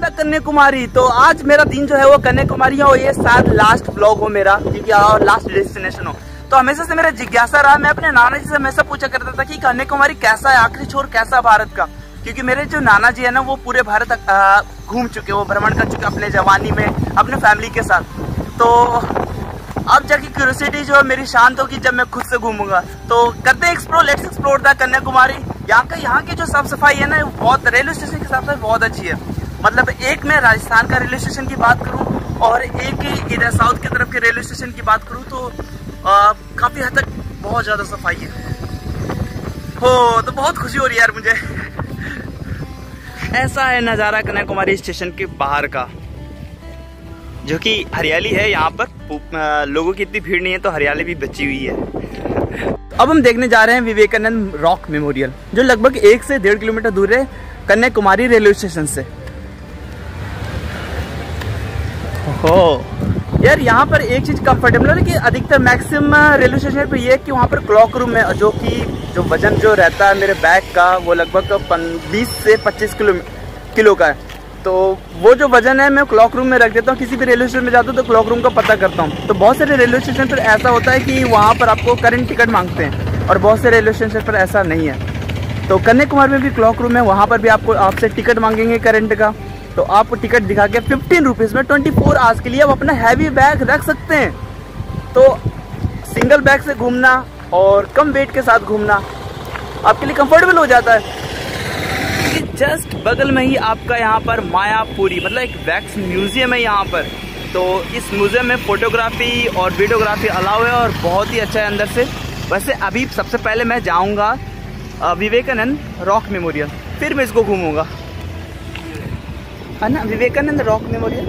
Back Kanyakumari. तो आज मेरा दिन जो है वो कन्याकुमारी है और ये शायद लास्ट ब्लॉग हो मेरा, क्योंकि और लास्ट डेस्टिनेशन हो। तो हमेशा से मेरा जिज्ञासा रहा, मैं अपने नाना जी से हमेशा पूछा करता था कि कन्याकुमारी कैसा है, आखिरी छोर कैसा है भारत का। क्योंकि मेरे जो नाना जी है ना वो पूरे भारत घूम चुके, वो भ्रमण कर चुके अपने जवानी में अपने फैमिली के साथ। तो अब जाके क्यूरियोसिटी जो है मेरी शांत होगी जब मैं खुद से घूमूंगा। तो करते हैं explore, let's explore the Kanyakumari. यहाँ की जो साफ सफाई है ना बहुत, रेलवे स्टेशन की साफ सफाई बहुत अच्छी है। मतलब एक मैं राजस्थान का रेलवे स्टेशन की बात करूँ और एक इधर साउथ की तरफ के रेलवे स्टेशन की बात करूँ तो काफी हद तक बहुत ज्यादा सफाई है। हो तो बहुत खुशी हो रही है यार मुझे। ऐसा है नजारा कन्याकुमारी स्टेशन के बाहर का, जो कि हरियाली है यहाँ पर, लोगों की इतनी भीड़ नहीं है तो हरियाली भी बची हुई है। अब हम देखने जा रहे हैं विवेकानंद रॉक मेमोरियल, जो लगभग 1 से 1.5 किलोमीटर दूर है कन्याकुमारी रेलवे स्टेशन से। हो यार यहाँ पर एक चीज कंफर्टेबल है कि अधिकतर मैक्सिमम रेलवे स्टेशन पर ये है कि वहाँ पर क्लॉक रूम है, जो कि जो वजन जो रहता है मेरे बैग का वो लगभग 20 से 25 किलो का है। तो वो जो वजन है मैं क्लॉक रूम में रख देता हूँ। किसी भी रेलवे स्टेशन में जाता हूँ तो क्लॉक रूम का पता करता हूँ। तो बहुत सारे रेलवे स्टेशन पर ऐसा होता है कि वहाँ पर आपको करंट टिकट मांगते हैं और बहुत से रेलवे स्टेशन पर ऐसा नहीं है। तो कन्याकुमारी में भी क्लॉक रूम है, वहाँ पर भी आपसे टिकट मांगेंगे करंट का। तो आप टिकट दिखा के 15 रुपीज़ में 24 आवर्स के लिए आप अपना हैवी बैग रख सकते हैं। तो सिंगल बैग से घूमना और कम वेट के साथ घूमना आपके लिए कंफर्टेबल हो जाता है। जस्ट बगल में ही आपका यहाँ पर मायापुरी मतलब एक वैक्स म्यूजियम है यहाँ पर। तो इस म्यूजियम में फोटोग्राफी और वीडियोग्राफी अलाउ है और बहुत ही अच्छा है अंदर से। वैसे अभी सबसे पहले मैं जाऊँगा विवेकानंद रॉक मेमोरियल, फिर मैं इसको घूमूंगा, है ना। Vivekananda rock memorial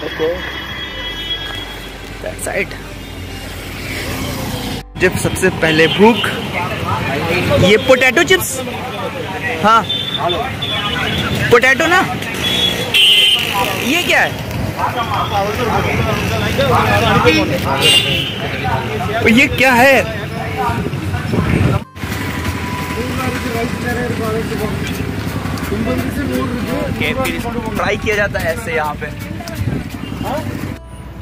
okay that side. जब सबसे पहले भूख, ये पोटैटो चिप्स, हाँ पोटैटो ना, ये क्या है? ये क्या है? फ्राई किया जाता है ऐसे यहाँ पे।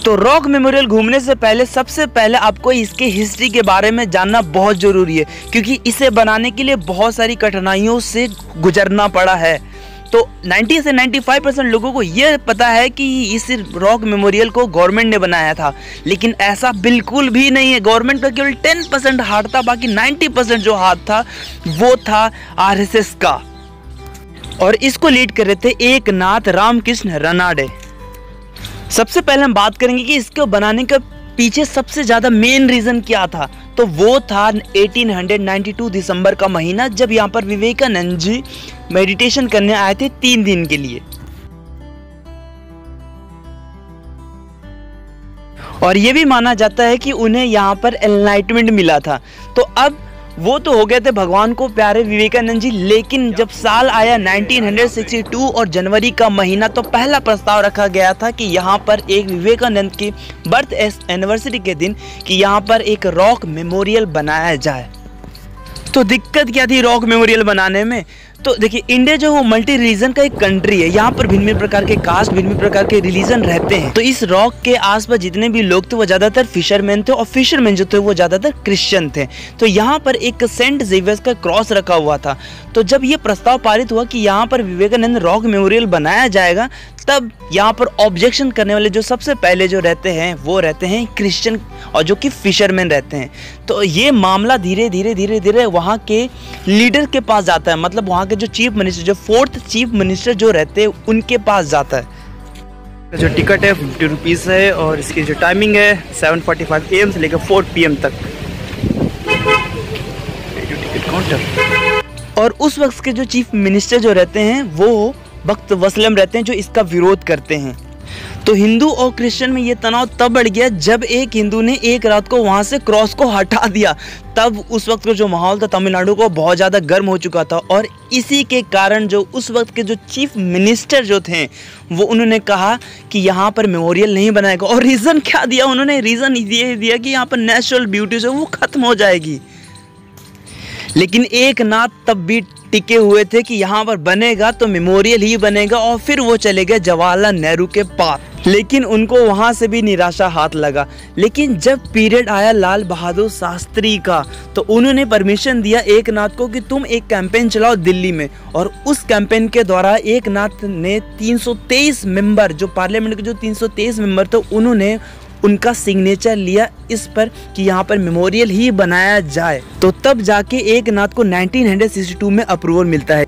तो रॉक मेमोरियल घूमने से पहले सबसे पहले आपको इसके हिस्ट्री के बारे में जानना बहुत ज़रूरी है, क्योंकि इसे बनाने के लिए बहुत सारी कठिनाइयों से गुजरना पड़ा है। तो 90 से 95% लोगों को ये पता है कि इस रॉक मेमोरियल को गवर्नमेंट ने बनाया था, लेकिन ऐसा बिल्कुल भी नहीं है। गवर्नमेंट का केवल 10% हाथ था, बाकी 90% जो हाथ था वो था RSS का। और इसको लीड कर रहे थे एकनाथ रामकृष्ण रनाडे। सबसे पहले हम बात करेंगे कि इसको बनाने का पीछे सबसे ज़्यादा मेन रीज़न क्या था। तो वो था 1892 दिसंबर का महीना, जब यहाँ पर विवेकानंद जी मेडिटेशन करने आए थे 3 दिन के लिए। और ये भी माना जाता है कि उन्हें यहाँ पर एनलाइटमेंट मिला था। तो अब वो तो हो गए थे भगवान को प्यारे विवेकानंद जी, लेकिन जब साल आया 1962 और जनवरी का महीना, तो पहला प्रस्ताव रखा गया था कि यहाँ पर एक विवेकानंद की बर्थ एनिवर्सरी के दिन कि यहाँ पर एक रॉक मेमोरियल बनाया जाए। तो दिक्कत क्या थी रॉक मेमोरियल बनाने में? तो देखिए, इंडिया जो वो मल्टी रिलीजन का एक कंट्री है, यहाँ पर भिन्न भिन्न प्रकार के कास्ट, भिन्न भिन्न प्रकार के रिलीजन रहते हैं। तो इस रॉक के आसपास जितने भी लोग थे वो ज्यादातर फिशरमैन थे, और फिशरमैन जो थे वो ज्यादातर क्रिश्चियन थे। तो यहाँ पर एक सेंट जेवियर्स का क्रॉस रखा हुआ था। तो जब ये प्रस्ताव पारित हुआ कि यहाँ पर विवेकानंद रॉक मेमोरियल बनाया जाएगा, तब यहाँ पर ऑब्जेक्शन करने वाले जो सबसे पहले जो रहते हैं वो रहते हैं क्रिश्चियन, और जो कि फिशरमैन रहते हैं। तो ये मामला धीरे धीरे वहाँ के लीडर के पास जाता है, मतलब वहाँ के जो चीफ मिनिस्टर, जो 4th चीफ मिनिस्टर जो रहते हैं उनके पास जाता है। जो टिकट है 50 रुपीज़ है और इसकी जो टाइमिंग है 7:45 AM से लेकर 4 PM तक। Ticket counter. और उस वक्त के जो चीफ मिनिस्टर जो रहते हैं वो भक्त वसलम रहते हैं, जो इसका विरोध करते हैं। तो हिंदू और क्रिश्चियन में ये तनाव तब बढ़ गया जब एक हिंदू ने एक रात को वहाँ से क्रॉस को हटा दिया। तब उस वक्त का जो माहौल था तमिलनाडु को बहुत ज़्यादा गर्म हो चुका था, और इसी के कारण जो उस वक्त के जो चीफ मिनिस्टर जो थे वो उन्होंने कहा कि यहाँ पर मेमोरियल नहीं बनाएगा। और रीज़न क्या दिया उन्होंने? रीज़न ये दिया कि यहाँ पर नेचुरल ब्यूटी जो वो ख़त्म हो जाएगी। लेकिन एक नाथ तब भी टिके हुए थे कि यहाँ पर बनेगा तो मेमोरियल ही बनेगा, और फिर वो चले गए जवाहरलाल नेहरू के पास। लेकिन उनको वहाँ से भी निराशा हाथ लगा। लेकिन जब पीरियड आया लाल बहादुर शास्त्री का, तो उन्होंने परमिशन दिया एक नाथ को कि तुम एक कैंपेन चलाओ दिल्ली में। और उस कैंपेन के द्वारा एक नाथ ने 323 मेंबर, जो पार्लियामेंट के जो 323 मेंबर थे, उन्होंने उनका सिग्नेचर लिया इस पर कि यहाँ पर मेमोरियल ही बनाया जाए। तो तब जाके एक नाथ को 1962 में अप्रूवल मिलता है।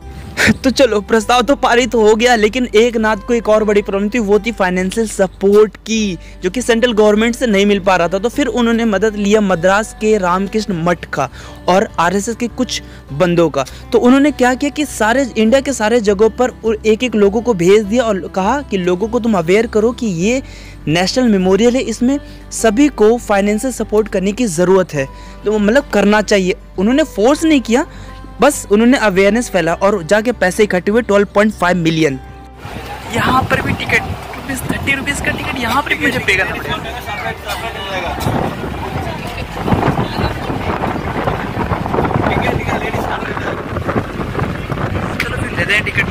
तो चलो, प्रस्ताव तो पारित हो गया, लेकिन एक नाथ को एक और बड़ी प्रॉब्लम थी, वो थी फाइनेंशियल सपोर्ट की, जो कि सेंट्रल गवर्नमेंट से नहीं मिल पा रहा था। तो फिर उन्होंने मदद लिया मद्रास के रामकृष्ण मठ का और आरएसएस के कुछ बंदों का। तो उन्होंने क्या किया कि सारे इंडिया के सारे जगहों पर एक एक लोगों को भेज दिया और कहा कि लोगों को तुम अवेयर करो कि ये नेशनल मेमोरियल है, इसमें सभी को फाइनेंशियल सपोर्ट करने की ज़रूरत है, तो मतलब करना चाहिए। उन्होंने फोर्स नहीं किया, बस उन्होंने अवेयरनेस फैला और जाके पैसे इकट्ठे हुए 12.5 मिलियन। यहाँ पर भी टिकट ₹30 का टिकट यहाँ पर मुझे पे करना पड़ेगा। चलो फिर दे दें टिकट।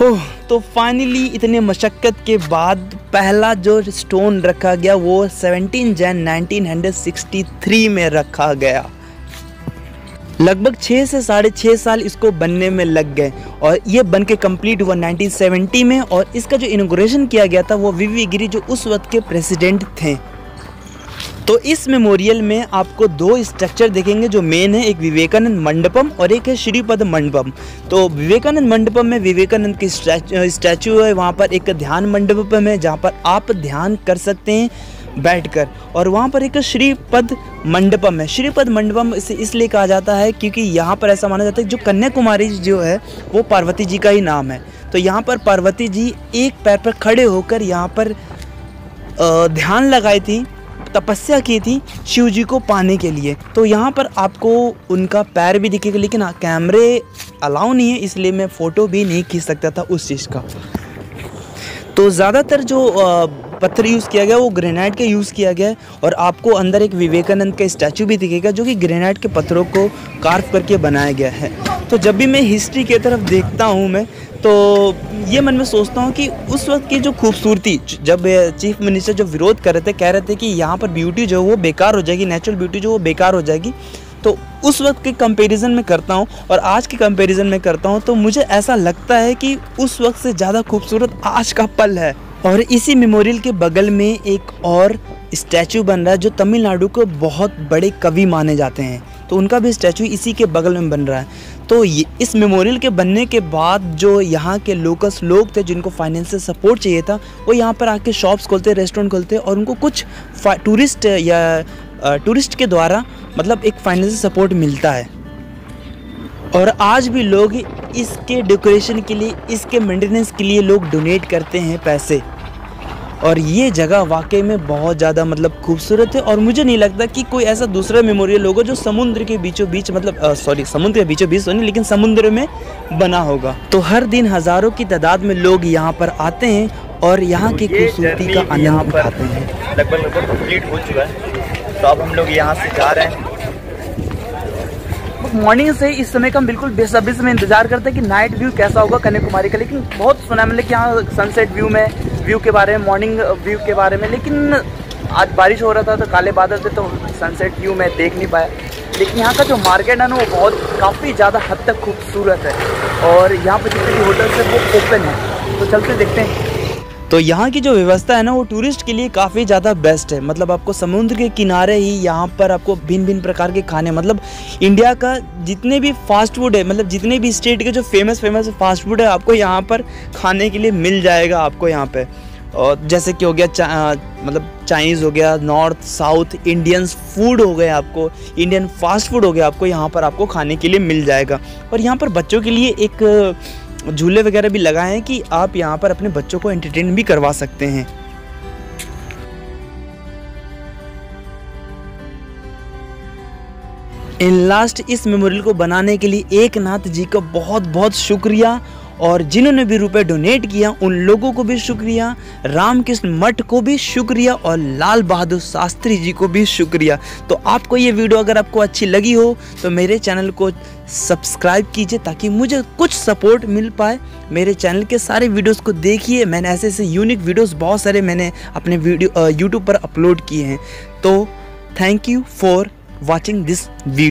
ओह, तो फाइनली इतने मशक्क़त के बाद पहला जो स्टोन रखा गया वो 17 जन 1963 में रखा गया। लगभग 6 से 6.5 साल इसको बनने में लग गए और ये बन के कम्प्लीट हुआ 1970 में। और इसका जो इनॉग्रेशन किया गया था वो वीवी गिरी, जो उस वक्त के प्रेसिडेंट थे। तो इस मेमोरियल में आपको 2 स्ट्रक्चर देखेंगे जो मेन है, एक विवेकानंद मंडपम और एक है श्रीपद मंडपम। तो विवेकानंद मंडपम में विवेकानंद की स्टैचू है, वहाँ पर एक ध्यान मंडपम है जहाँ पर आप ध्यान कर सकते हैं बैठकर, और वहाँ पर एक श्रीपद मंडपम है। श्रीपद मंडपम इसे इसलिए कहा जाता है क्योंकि यहाँ पर ऐसा माना जाता है कि जो कन्याकुमारी जो है वो पार्वती जी का ही नाम है। तो यहाँ पर पार्वती जी एक पैर पर खड़े होकर यहाँ पर ध्यान लगाई थी, तपस्या की थी शिव जी को पाने के लिए। तो यहाँ पर आपको उनका पैर भी दिखेगा, लेकिन कैमरे अलाउ नहीं है, इसलिए मैं फ़ोटो भी नहीं खींच सकता था उस चीज़ का। तो ज़्यादातर जो पत्थर यूज़ किया गया वो ग्रेनाइट का यूज़ किया गया है, और आपको अंदर एक विवेकानंद का स्टैचू भी दिखेगा जो कि ग्रेनाइट के पत्थरों को कार्व करके बनाया गया है। तो जब भी मैं हिस्ट्री की तरफ देखता हूँ मैं, तो ये मन में सोचता हूँ कि उस वक्त की जो खूबसूरती, जब चीफ मिनिस्टर जो विरोध कर रहे थे, कह रहे थे कि यहाँ पर ब्यूटी जो है वो बेकार हो जाएगी, नेचुरल ब्यूटी जो वो बेकार हो जाएगी, तो उस वक्त के कंपैरिजन में करता हूँ और आज के कंपैरिजन में करता हूँ, तो मुझे ऐसा लगता है कि उस वक्त से ज़्यादा खूबसूरत आज का पल है। और इसी मेमोरियल के बगल में एक और स्टैचू बन रहा है जो तमिलनाडु के बहुत बड़े कवि माने जाते हैं, तो उनका भी स्टैचू इसी के बगल में बन रहा है। तो ये इस मेमोरियल के बनने के बाद जो यहाँ के लोकल्स लोग थे जिनको फाइनेंशियल सपोर्ट चाहिए था, वो यहाँ पर आके शॉप्स खोलते, रेस्टोरेंट खोलते, और उनको कुछ टूरिस्ट के द्वारा मतलब एक फाइनेंशियल सपोर्ट मिलता है। और आज भी लोग इसके डेकोरेशन के लिए, इसके मेंटेनेंस के लिए लोग डोनेट करते हैं पैसे। और ये जगह वाकई में बहुत ज़्यादा मतलब खूबसूरत है, और मुझे नहीं लगता कि कोई ऐसा दूसरा मेमोरियल होगा जो समुद्र के बीचों बीच, मतलब समुद्र के बीचों बीच नहीं, लेकिन समुद्र में बना होगा। तो हर दिन हज़ारों की तादाद में लोग यहाँ पर आते हैं और यहाँ की खूबसूरती का आनंद उठाते हैं। लगभग कंप्लीट हो चुका है, तो अब हम लोग यहाँ से जा रहे हैं। मॉर्निंग से इस समय का हम बिल्कुल बेसब्री से इंतजार करते हैं कि नाइट व्यू कैसा होगा कन्याकुमारी का। लेकिन बहुत सुना है मैंने कि यहाँ सनसेट व्यू के बारे में, मॉर्निंग व्यू के बारे में, लेकिन आज बारिश हो रहा था तो काले बादल थे, तो सनसेट व्यू मैं देख नहीं पाया। लेकिन यहाँ का जो मार्केट है ना वो काफ़ी ज़्यादा हद तक खूबसूरत है, और यहाँ पर जितने भी होटल्स है वो ओपन है। तो चलते देखते हैं। तो यहाँ की जो व्यवस्था है ना वो टूरिस्ट के लिए काफ़ी ज़्यादा बेस्ट है। मतलब आपको समुद्र के किनारे ही यहाँ पर आपको भिन्न भिन्न प्रकार के खाने, मतलब इंडिया का जितने भी फास्ट फूड है, मतलब जितने भी स्टेट के जो फेमस फास्ट फूड है आपको यहाँ पर खाने के लिए मिल जाएगा आपको यहाँ पे। और जैसे कि हो गया मतलब चाइनीज़ हो गया, नॉर्थ साउथ इंडियंस फूड हो गए, आपको इंडियन फास्ट फूड हो गया, आपको यहाँ पर आपको खाने के लिए मिल जाएगा। और यहाँ पर बच्चों के लिए एक झूले वगैरह भी लगाए हैं कि आप यहाँ पर अपने बच्चों को एंटरटेन भी करवा सकते हैं। इन लास्ट इस मेमोरियल को बनाने के लिए एक नाथ जी का बहुत बहुत शुक्रिया, और जिन्होंने भी रुपए डोनेट किया उन लोगों को भी शुक्रिया, रामकृष्ण मठ को भी शुक्रिया और लाल बहादुर शास्त्री जी को भी शुक्रिया। तो आपको ये वीडियो अगर आपको अच्छी लगी हो तो मेरे चैनल को सब्सक्राइब कीजिए ताकि मुझे कुछ सपोर्ट मिल पाए। मेरे चैनल के सारे वीडियोस को देखिए, मैंने ऐसे ऐसे यूनिक वीडियोस बहुत सारे मैंने अपने वीडियो यूट्यूब पर अपलोड किए हैं। तो thank you for watching this video.